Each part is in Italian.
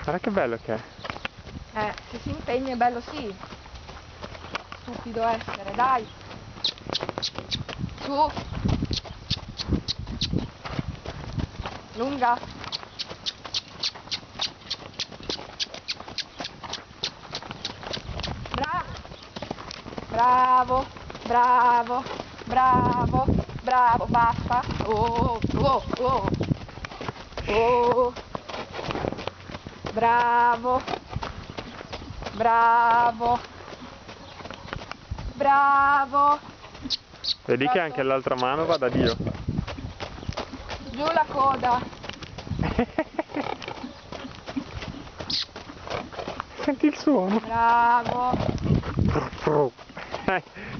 Guarda che bello che è. Se si impegna è bello sì. Stupido essere, dai. Su. Lunga. Bravo. Bravo. Bravo. Bravo. Basta. Oh. Oh. Oh. Oh. Bravo. Bravo. Bravo. Vedi che anche l'altra mano va da Dio. Giù la coda. Senti il suono. Bravo.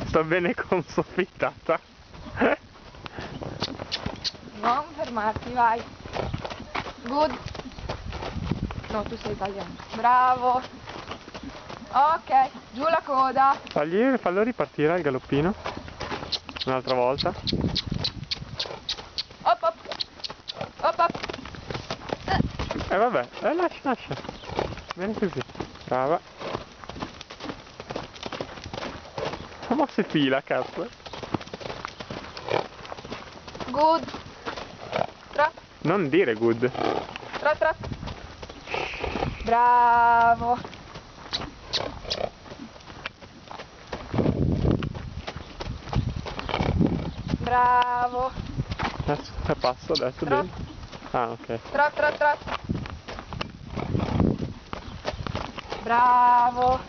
Sto bene con soffittata. Non fermarti, vai. Good. No, tu sei italiano. Bravo. Ok, giù la coda. Fallo ripartire al galoppino. Un'altra volta. Op op. Op op. Vabbè, lascia. Bene così. Brava. Ma si fila, cazzo. Good. Trot. Non dire good. Trot trot. Bravo. Bravo. Adesso passo, adesso Trot. devi. Ah, ok. Trot trot trot. Bravo.